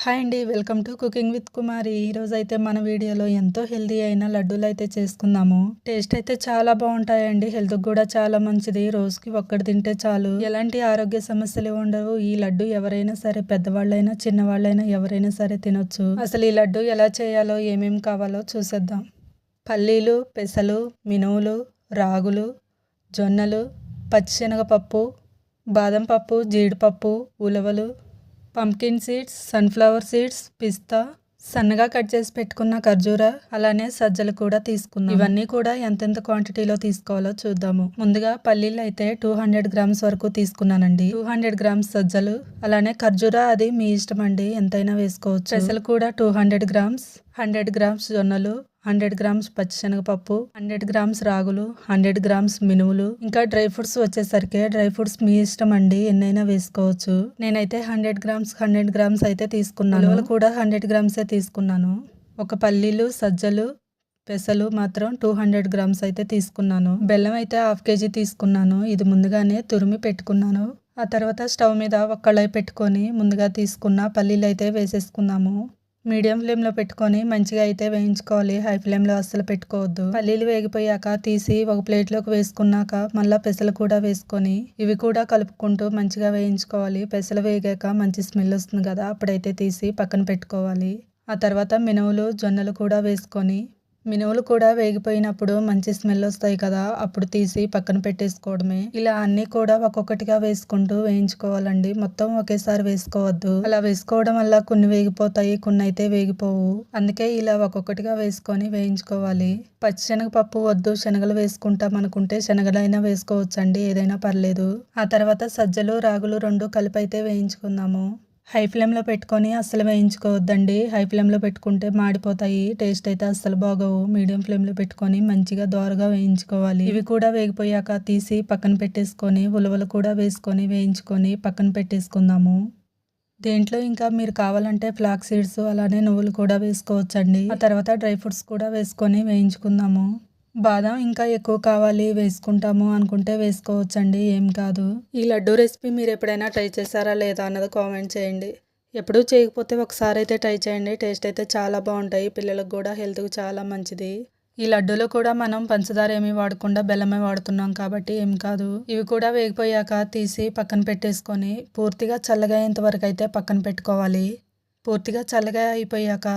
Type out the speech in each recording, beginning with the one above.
Hi అండి. Welcome to cooking with కుమారి. ఈరోజైతే మన వీడియోలో ఎంతో హెల్తీ అయిన లడ్డూలైతే చేసుకుందాము. టేస్ట్ అయితే చాలా బాగుంటాయండి. హెల్త్‌కి కూడా చాలా మంచిది. రోజుకి ఒక్కటి తింటే చాలు. ఎలాంటి ఆరోగ్య సమస్యలు ఉండవు. ఈ లడ్డు ఎవరైనా సరే, పెద్దవాళ్ళైనా చిన్నవాళ్ళైనా ఎవరైనా సరే తినొచ్చు. అసలు ఈ లడ్డు ఎలా చేయాలో, ఏమేమి కావాలో చూసేద్దాం. పల్లీలు, పెసలు, మినువులు, రాగులు, జొన్నలు, పచ్చిశనగపప్పు, బాదం పప్పు, జీడిపప్పు, ఉలవలు, పంకిన్ సీడ్స్, సన్ఫ్లవర్ సీడ్స్, పిస్తా, సన్నగా కట్ చేసి పెట్టుకున్న ఖర్జూర, అలానే సజ్జలు కూడా తీసుకున్నాం. ఇవన్నీ కూడా ఎంతెంత క్వాంటిటీలో తీసుకోవాలో చూద్దాము. ముందుగా పల్లీలు అయితే 200 గ్రామ్స్ వరకు తీసుకున్నానండి. 200 గ్రామ్స్ సజ్జలు, అలానే ఖర్జూర అది మీ ఇష్టం అండి, ఎంతైనా వేసుకోవచ్చు. పెసలు కూడా 200 గ్రామ్స్, 100 గ్రామ్స్ జొన్నలు, 100 గ్రామ్స్ పచ్చిశనగపప్పు, 100 గ్రామ్స్ రాగులు, 100 గ్రామ్స్ మినువులు, ఇంకా డ్రై ఫ్రూట్స్ వచ్చేసరికి డ్రై ఫ్రూట్స్ మీ ఇష్టం అండి, ఎన్నైనా వేసుకోవచ్చు. నేనైతే 100 గ్రామ్స్ అయితే తీసుకున్నాను. ఉలవలు కూడా 100 గ్రామ్సే తీసుకున్నాను. ఒక పల్లీలు, సజ్జలు, పెసలు మాత్రం 200 గ్రామ్స్ అయితే తీసుకున్నాను. బెల్లం అయితే 1/2 కేజీ తీసుకున్నాను. ఇది ముందుగానే తురిమి పెట్టుకున్నాను. ఆ తర్వాత స్టవ్ మీద ఒక కళాయి పెట్టుకొని ముందుగా తీసుకున్న పల్లీలు అయితే వేసేసుకుందాము. మీడియం ఫ్లేమ్లో పెట్టుకొని మంచిగా అయితే వేయించుకోవాలి. హై ఫ్లేమ్లో అస్సలు పెట్టుకోవద్దు. పల్లీలు వేగిపోయాక తీసి ఒక ప్లేట్లోకి వేసుకున్నాక మళ్ళీ పెసలు కూడా వేసుకొని ఇవి కూడా కలుపుకుంటూ మంచిగా వేయించుకోవాలి. పెసలు వేగాక మంచి స్మెల్ వస్తుంది కదా, అప్పుడైతే తీసి పక్కన పెట్టుకోవాలి. ఆ తర్వాత మినువులు, జొన్నలు కూడా వేసుకొని మినువులు కూడా వేగిపోయినప్పుడు మంచి స్మెల్ వస్తాయి కదా, అప్పుడు తీసి పక్కన పెట్టేసుకోవడమే. ఇలా అన్ని కూడా ఒక్కొక్కటిగా వేసుకుంటూ వేయించుకోవాలండి. మొత్తం ఒకేసారి వేసుకోవద్దు. అలా వేసుకోవడం వల్ల కొన్ని వేగిపోతాయి, కొన్ని అయితే వేగిపోవు. అందుకే ఇలా ఒక్కొక్కటిగా వేసుకొని వేయించుకోవాలి. పచ్చిశనగపప్పు వద్దు, శనగలు వేసుకుంటాం అనుకుంటే శనగలైనా వేసుకోవచ్చండి, ఏదైనా పర్లేదు. ఆ తర్వాత సజ్జలు, రాగులు 2 కలిపి అయితే వేయించుకుందాము. హై ఫ్లేమ్లో పెట్టుకొని అస్సలు వేయించుకోవద్దండి. హై ఫ్లేమ్లో పెట్టుకుంటే మాడిపోతాయి, టేస్ట్ అయితే అస్సలు బాగోవు. మీడియం ఫ్లేమ్లో పెట్టుకొని మంచిగా దోరగా వేయించుకోవాలి. ఇవి కూడా వేగిపోయాక తీసి పక్కన పెట్టేసుకొని ఉలవలు కూడా వేసుకొని వేయించుకొని పక్కన పెట్టేసుకుందాము. దేంట్లో ఇంకా మీరు కావాలంటే ఫ్లాక్స్ సీడ్స్, అలానే నువ్వులు కూడా వేసుకోవచ్చండి. ఆ తర్వాత డ్రై ఫ్రూట్స్ కూడా వేసుకొని వేయించుకుందాము. బాదం ఇంకా ఎక్కువ కావాలి వేసుకుంటాము అనుకుంటే వేసుకోవచ్చండి, ఏం కాదు. ఈ లడ్డు రెసిపీ మీరు ఎప్పుడైనా ట్రై చేశారా లేదా అన్నది కామెంట్ చేయండి. ఎప్పుడూ చేయకపోతే ఒకసారి అయితే ట్రై చేయండి. టేస్ట్ అయితే చాలా బాగుంటాయి. పిల్లలకు కూడా హెల్త్కి చాలా మంచిది. ఈ లడ్డూలో కూడా మనం పంచదార ఏమీ వాడకుండా బెల్లమే వాడుతున్నాం కాబట్టి ఏం కాదు. ఇవి కూడా వేగిపోయాక తీసి పక్కన పెట్టేసుకొని పూర్తిగా చల్లగా అయ్యేంత వరకు అయితే పక్కన పెట్టుకోవాలి. పూర్తిగా చల్లగా అయిపోయాక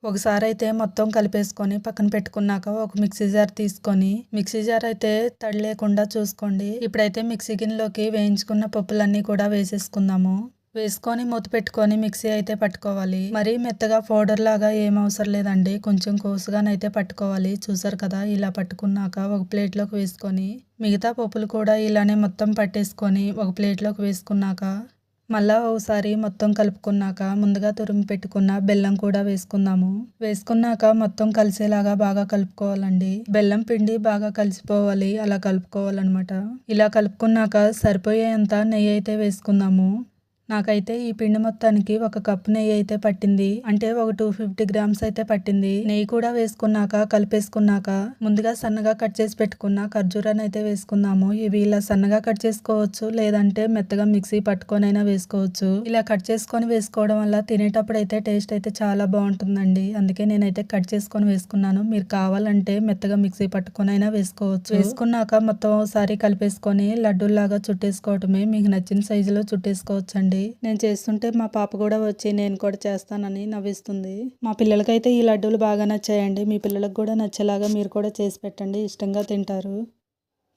ఒకసారి అయితే మొత్తం కలిపేసుకొని పక్కన పెట్టుకున్నాక ఒక మిక్సీ జార్ తీసుకొని, మిక్సీ జార్ అయితే తడి లేకుండా చూసుకోండి. ఇప్పుడైతే మిక్సీ గిన్నెలోకి వేయించుకున్న పప్పులన్నీ కూడా వేసేసుకుందాము. వేసుకొని మూత పెట్టుకొని మిక్సీ అయితే పట్టుకోవాలి. మరీ మెత్తగా పౌడర్ లాగా ఏం అవసరం లేదండి, కొంచెం కోసుగానైతే పట్టుకోవాలి. చూసారు కదా, ఇలా పట్టుకున్నాక ఒక ప్లేట్లోకి వేసుకొని మిగతా పప్పులు కూడా ఇలానే మొత్తం పట్టేసుకొని ఒక ప్లేట్లోకి వేసుకున్నాక మళ్ళా ఒకసారి మొత్తం కలుపుకున్నాక ముందుగా తురిమి పెట్టుకున్న బెల్లం కూడా వేసుకుందాము. వేసుకున్నాక మొత్తం కలిసేలాగా బాగా కలుపుకోవాలండి. బెల్లం పిండి బాగా కలిసిపోవాలి, అలా కలుపుకోవాలన్నమాట. ఇలా కలుపుకున్నాక సరిపోయేంత నెయ్యి అయితే వేసుకుందాము. నాకైతే ఈ పిండి మొత్తానికి 1 కప్పు నెయ్యి అయితే పట్టింది, అంటే ఒక 250 గ్రామ్స్ అయితే పట్టింది. నెయ్యి కూడా వేసుకున్నాక కలిపేసుకున్నాక ముందుగా సన్నగా కట్ చేసి పెట్టుకున్న ఖర్జూరాన్ని అయితే వేసుకుందాము. ఇవి ఇలా సన్నగా కట్ చేసుకోవచ్చు, లేదంటే మెత్తగా మిక్సీ పట్టుకొనైనా వేసుకోవచ్చు. ఇలా కట్ చేసుకొని వేసుకోవడం వల్ల తినేటప్పుడు అయితే టేస్ట్ అయితే చాలా బాగుంటుందండి. అందుకే నేనైతే కట్ చేసుకొని వేసుకున్నాను. మీరు కావాలంటే మెత్తగా మిక్సీ పట్టుకొనైనా వేసుకోవచ్చు. వేసుకున్నాక మొత్తం ఒకసారి కలిపేసుకొని లడ్డూలాగా చుట్టేసుకోవటమే. మీకు నచ్చిన సైజులో చుట్టేసుకోవచ్చండి. నేను చేస్తుంటే మా పాప కూడా వచ్చి నేను కూడా చేస్తానని నవ్విస్తుంది. మా పిల్లలకైతే ఈ లడ్డూలు బాగా నచ్చాయండి. మీ పిల్లలకు కూడా నచ్చేలాగా మీరు కూడా చేసి పెట్టండి, ఇష్టంగా తింటారు.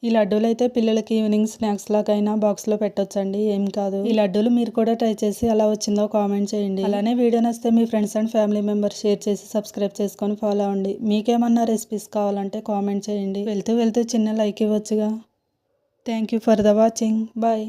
ఈ లడ్డూలు అయితే పిల్లలకి ఈవినింగ్ స్నాక్స్ లాగైనా బాక్స్లో పెట్టొచ్చండి, ఏం కాదు. ఈ లడ్డూలు మీరు కూడా ట్రై చేసి ఎలా వచ్చిందో కామెంట్ చేయండి. అలానే వీడియో నచ్చితే మీ friends and family members share చేసి సబ్స్క్రైబ్ చేసుకొని ఫాలో అవ్వండి. మీకేమన్నా రెసిపీస్ కావాలంటే కామెంట్ చేయండి. వెళ్తూ చిన్న లైక్ ఇవ్వచ్చుగా. Thank you for the watching. Bye.